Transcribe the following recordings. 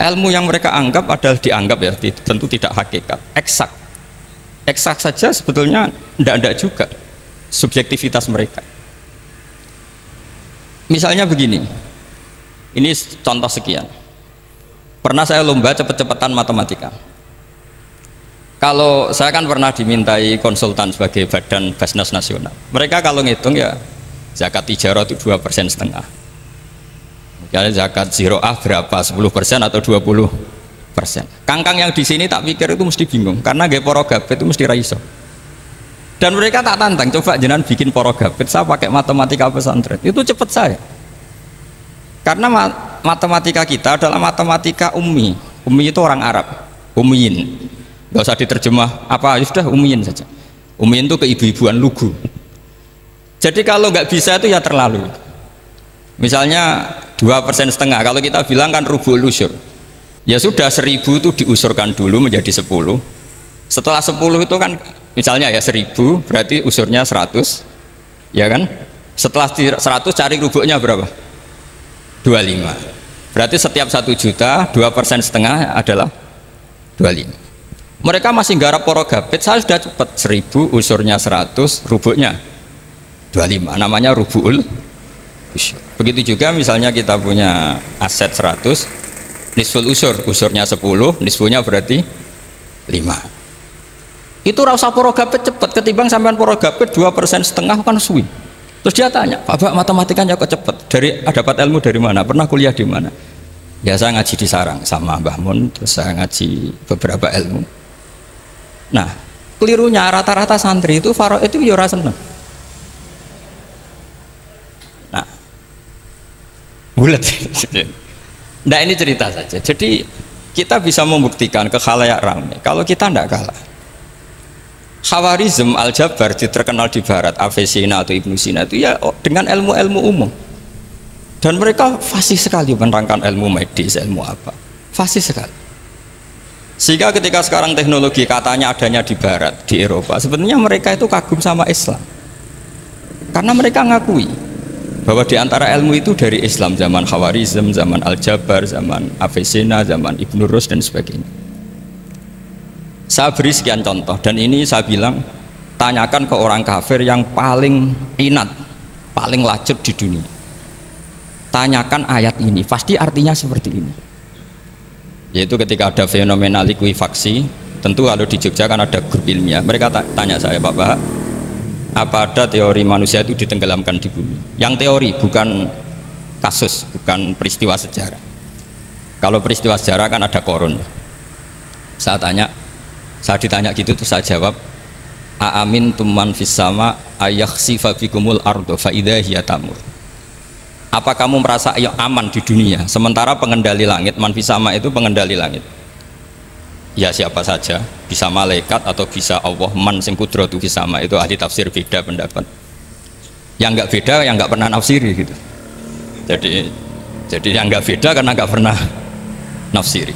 ilmu yang mereka anggap adalah dianggap ya, tentu tidak hakikat, eksak. Eksak saja sebetulnya tidak juga subjektivitas mereka. Misalnya begini, ini contoh sekian. Pernah saya lomba cepet-cepetan matematika. Kalau saya kan pernah dimintai konsultan sebagai badan Basnas Nasional. Mereka kalau ngitung ya zakat tijarah itu 2,5%. Misalnya zakat ziroah berapa? 10% atau 20%. Kangkang yang di sini tak pikir itu mesti bingung karena gaya porogabet itu mesti raiso. Dan mereka tak tantang, coba jenengan bikin porogabet, saya pakai matematika pesantren, itu cepet saya. Karena matematika kita adalah matematika ummi. Ummi itu orang Arab, ummiyin. Gak usah diterjemah apa, ya sudah ummiyin saja. Ummiyin itu keibu-ibuan lugu. Jadi kalau nggak bisa itu ya terlalu. Misalnya 2,5%, kalau kita bilang kan rubu'ul usyur. Ya sudah 1.000 itu diusurkan dulu menjadi 10. Setelah 10 itu kan misalnya ya 1.000 berarti usurnya 100, ya kan? Setelah 100 cari rubuknya berapa? 25. Berarti setiap 1 juta 2,5% adalah 25. Mereka masih garap porogabet, saya sudah cepat 1.000 usurnya 100, rubuknya 25, namanya rubu'ul usyur. Begitu juga misalnya kita punya aset 100, nisful usur, usurnya 10, nisfunya berarti 5. Itu rasa porogabet cepat ketimbang sampean porogabet 2,5% kan suwi. Terus dia tanya, Pak matematikanya kok cepat? Dapat ilmu dari mana? Pernah kuliah di mana? Ya saya ngaji di Sarang sama Mbah Mun, terus saya ngaji beberapa ilmu. Nah, kelirunya rata-rata santri itu faraid itu ya ora seneng. Nah, bulat. Nah ini cerita saja. Jadi kita bisa membuktikan ke khalayak ramai kalau kita tidak kalah. Khawarizm Al-Jabar terkenal di barat, Avicenna atau Ibnu Sina itu ya dengan ilmu-ilmu umum. Dan mereka fasih sekali menerangkan ilmu medis, ilmu apa. Fasih sekali. Sehingga ketika sekarang teknologi katanya adanya di barat, di Eropa, sebenarnya mereka itu kagum sama Islam. Karena mereka ngakui bahwa di antara ilmu itu dari Islam, zaman Khawarizm, zaman Al-Jabar, zaman Avicenna, zaman Ibnu Rus dan sebagainya. Saya beri sekian contoh dan ini saya bilang tanyakan ke orang kafir yang paling inat, paling lacut di dunia. Tanyakan ayat ini, pasti artinya seperti ini. Yaitu ketika ada fenomena likuifaksi, tentu kalau di Jogja kan ada grup ilmiah. Mereka tanya saya, Pak, apa ada teori manusia itu ditenggelamkan di bumi? Yang teori, bukan kasus, bukan peristiwa sejarah. Kalau peristiwa sejarah kan ada korun. Saya ditanya gitu tuh saya jawab, aamin tuman fissama ayakhsifa bikumul ardo faida hiya tamur. Apa kamu merasa aman di dunia sementara pengendali langit, man fissama itu pengendali langit. Ya siapa saja, bisa malaikat atau bisa Allah, man sing kudratu fissama, itu ahli tafsir beda pendapat. Yang enggak beda yang enggak pernah nafsiri gitu. Jadi yang enggak beda karena enggak pernah nafsiri.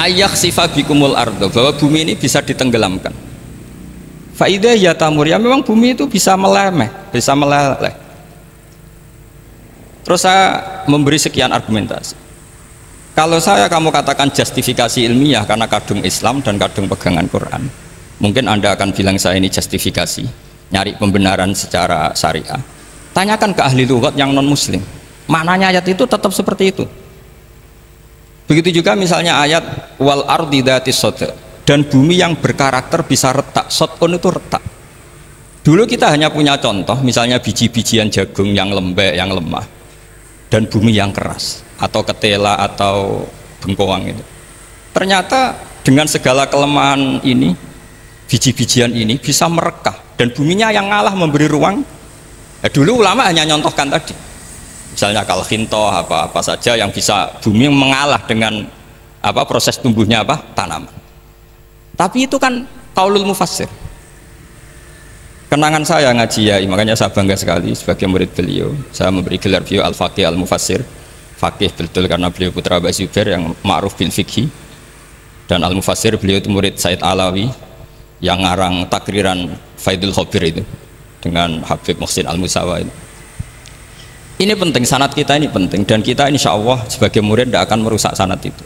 Ayak sifat bikumul ardo, bahwa bumi ini bisa ditenggelamkan. Faidah ya tamur, ya memang bumi itu bisa meleleh. Terus saya memberi sekian argumentasi. Kalau kamu katakan justifikasi ilmiah karena kadung Islam dan kadung pegangan Quran, mungkin Anda akan bilang saya ini justifikasi, nyari pembenaran secara syariah. Tanyakan ke ahli lughat yang non muslim, maknanya ayat itu tetap seperti itu. Begitu juga misalnya ayat wal ardi dzatis sodr, dan bumi yang berkarakter bisa retak. Sodon itu retak. Dulu kita hanya punya contoh misalnya biji-bijian jagung yang lembek, yang lemah, dan bumi yang keras atau ketela atau bengkoang itu. Ternyata dengan segala kelemahan ini, biji-bijian ini bisa merekah dan buminya yang ngalah memberi ruang. Dulu ulama hanya nyontohkan tadi. Misalnya kalkhinto apa saja yang bisa bumi mengalah dengan proses tumbuhnya tanaman. Tapi itu kan qaulul mufassir. Kenangan saya ngaji ya, makanya saya bangga sekali sebagai murid beliau. Saya memberi gelar beliau al-faqih al-mufassir. Faqih betul karena beliau putra Mbah Zubair yang ma'ruf bil fiqhi. Dan al-mufassir beliau itu murid Said Alawi yang ngarang takriran Faidul Khabir itu dengan Habib Muhsin Al-Musawa itu. Ini penting, sanad kita ini penting, dan kita insya Allah sebagai murid tidak akan merusak sanad itu.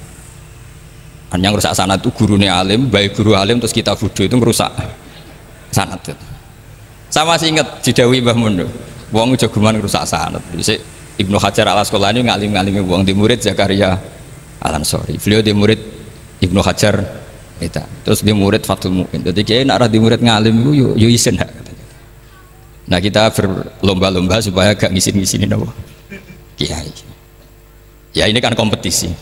Yang merusak sanad itu gurunya alim, baik guru alim terus kita bodoh itu merusak sanad itu. Saya masih ingat didawi Mbah Mun, wong jagoan merusak sanad. Ibnu Hajar Al Asqalani ngalim-ngalimi wong, di murid Zakaria Al Ansori, beliau di murid Ibnu Hajar itu, terus di murid Fathul Mu'in. Jadi kiai nak di murid ngalim itu yo isen. Nah kita berlomba-lomba supaya gak ngisin-ngisinin apa kiai. Ya ini kan kompetisi.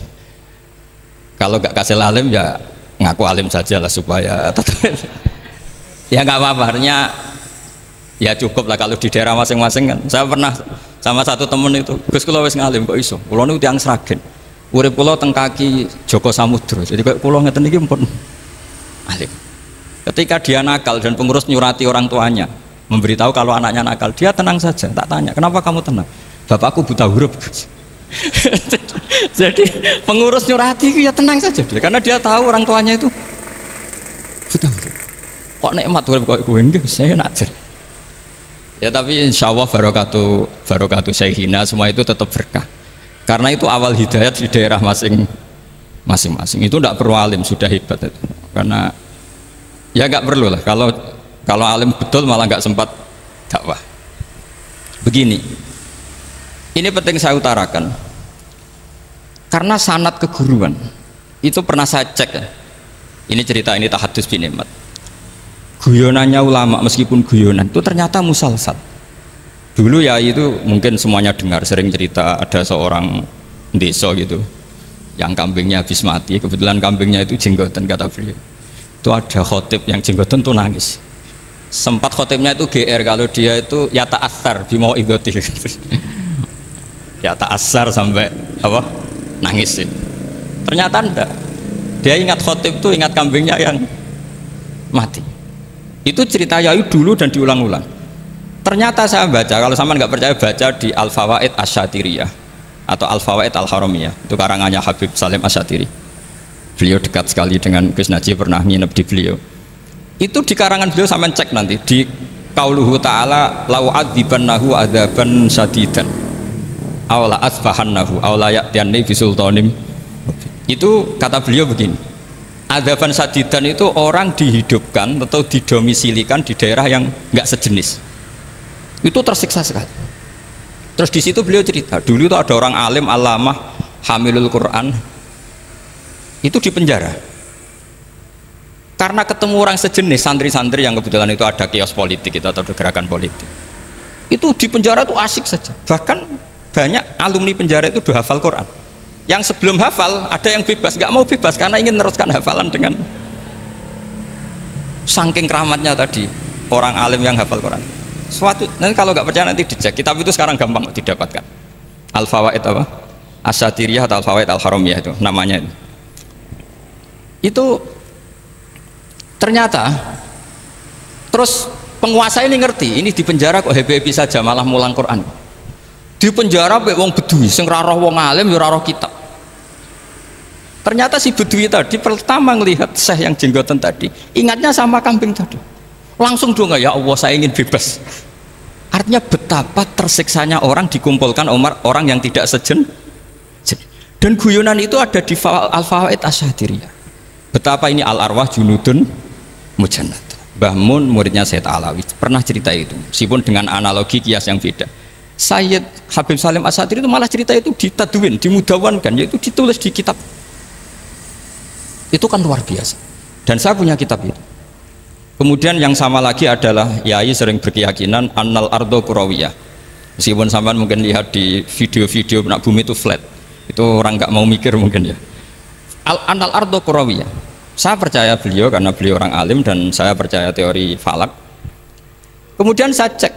Kalau gak kasih alim ya ngaku alim saja lah supaya ya nggak apa-apa. Artinya ya cukup lah kalau di daerah masing-masing kan. Saya pernah sama satu temen itu, Gus kula wis ngalim kok iso. Kula niku tiyang Sragen. Urip kula teng kaki Joko Samudra. Jadi kok kula ngeten iki pun alim. Ketika dia nakal dan pengurus nyurati orang tuanya memberitahu kalau anaknya nakal, dia tenang saja. Tak tanya, kenapa kamu tenang? Bapakku buta huruf. Jadi pengurus nyurati ya tenang saja, karena dia tahu orang tuanya itu buta huruf. Kok nikmat huruf kok gue enggak, saya najar. Ya tapi insya Allah barokatuh Syekhina semua itu tetap berkah. Karena itu awal hidayat di daerah masing-masing. Itu tidak perlu alim, sudah hebat itu. Karena ya nggak perlu lah. Kalau alim betul malah nggak sempat dakwah. Begini, ini penting saya utarakan. Karena sanad keguruan itu pernah saya cek ya. Ini cerita ini tahadus bin Nikmat. Guyonannya ulama meskipun guyonan itu ternyata musalsal. Dulu ya itu mungkin semuanya dengar sering cerita ada seorang desa gitu yang kambingnya habis mati. Kebetulan kambingnya itu jenggotan kata beliau. Itu ada khotib yang jenggotan tuh nangis. Sempat khotibnya itu GR kalau dia itu ya ta'assar bimau idoti ya ta'assar sampai apa nangis sih. Ternyata enggak, dia ingat khotib itu ingat kambingnya yang mati. Itu cerita Yayu dulu dan diulang-ulang. Ternyata saya baca, kalau sama nggak percaya baca di Al-Fawaid Asyatiriyah atau Al-Fawaid Al-Haramiyah, itu karangannya Habib Salim Asyatiri. Beliau dekat sekali dengan Gus Najib, pernah nginep di beliau. Itu di karangan beliau sampai cek nanti di qauluhu ta'ala lau adzibannahu adzaban syadidan aw la asfahannahu aw la ya'tiyanni bisultanim. Itu kata beliau begini, adzaban syadidan itu orang dihidupkan atau didomisilikan di daerah yang enggak sejenis, itu tersiksa sekali. Terus di situ beliau cerita dulu itu ada orang alim alamah hamilul Quran itu di penjara karena ketemu orang sejenis, santri-santri yang kebetulan itu ada kios politik itu atau gerakan politik. Itu di penjara itu asik saja. Bahkan banyak alumni penjara itu udah hafal Quran. Yang sebelum hafal ada yang bebas, nggak mau bebas karena ingin meneruskan hafalan dengan saking keramatnya tadi orang alim yang hafal Quran. Suatu nanti kalau nggak percaya nanti dicek. Kitab itu sekarang gampang didapatkan. Al-Fawaid apa? Asyatiriyah atau Al-Fawaid Al-Haramiyah itu namanya itu. Itu ternyata terus penguasa ini ngerti ini di penjara kok happy-happy saja malah mulang Quran. Di penjara mek wong bedui sing ra roh wong alim ya ora roh kitab. Ternyata si bedui tadi pertama melihat syekh yang jenggotan tadi ingatnya sama kambing tadi. Langsung dong ya Allah saya ingin bebas. Artinya betapa tersiksanya orang dikumpulkan orang yang tidak sejen. Dan guyonan itu ada di Al-Fawaid Asyatiriyah. Betapa ini al-arwah junudun mujannat. Mbah Mun muridnya Sayyid Alawi pernah cerita itu, meskipun dengan analogi kias yang beda. Sayyid Habib Salim Asyatiri itu malah cerita itu ditadwin, dimudawankan, yaitu ditulis di kitab. Itu kan luar biasa. Dan saya punya kitab itu. Kemudian yang sama lagi adalah Yai sering berkeyakinan annal ardo kurawiyah. Meskipun sampean mungkin lihat di video-video nak bumi itu flat, itu orang nggak mau mikir mungkin ya. Annal ardo kurawiyah. Saya percaya beliau karena beliau orang alim dan saya percaya teori falak. Kemudian saya cek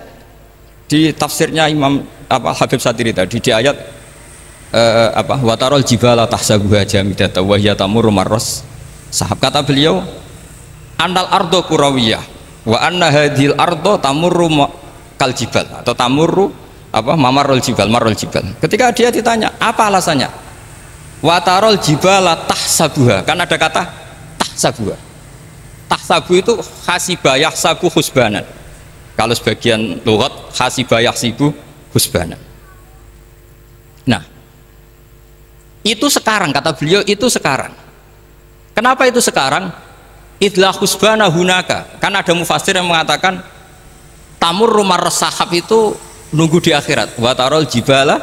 di tafsirnya Imam Habib Satiri tadi di ayat watarol jibala tahsabuha jamidata wa hiya tamurru marras sahab. Kata beliau annal ardo kurawiyah wa anna hadhil ardo tamurru kal jibal atau tamurru mamarul jibal marul jibal. Ketika dia ditanya apa alasannya, watarol jibala tahsabuha, kan ada kata tahsabuha. Tahsabu itu hasibah yahsabu husbanan. Kalau sebagian lughat hasibah yahsibu husbanan. Nah, itu sekarang, kata beliau, itu sekarang. Kenapa itu sekarang? Idlah husbana hunaka. Kan ada mufassir yang mengatakan tamur rumah sahab itu nunggu di akhirat. Wa tarol jibala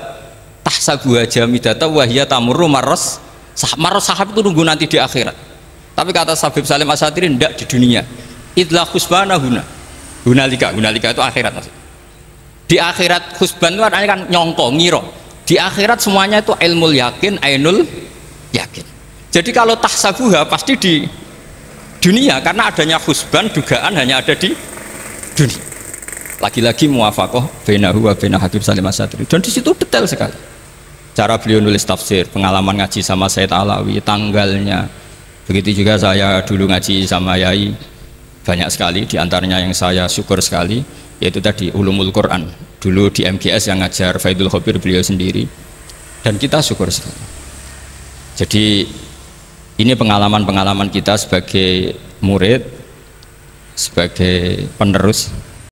tahsabuha jamidata wa hiya tamurru marras sahab. Marras sahab itu nunggu nanti di akhirat. Tapi kata Habib Salim Asatiri tidak di dunia. Idlah husbana hunalika itu akhirat maksudnya. Di akhirat husban itu artinya kan nyongko, ngiro. Di akhirat semuanya itu ilmul yakin, ainul yakin. Jadi kalau tahsabuha pasti di dunia, karena adanya husban, dugaan hanya ada di dunia. Lagi-lagi muwafaqah bainahu wa baina Habib Salim Asatiri. Dan di situ detail sekali. Cara beliau nulis tafsir, pengalaman ngaji sama Said Alawi, tanggalnya. Begitu juga saya dulu ngaji sama Yai, banyak sekali. Diantaranya yang saya syukur sekali, yaitu tadi Ulumul Quran. Dulu di MGS yang ngajar Faidul Khobir beliau sendiri, dan kita syukur sekali. Jadi ini pengalaman-pengalaman kita sebagai murid, sebagai penerus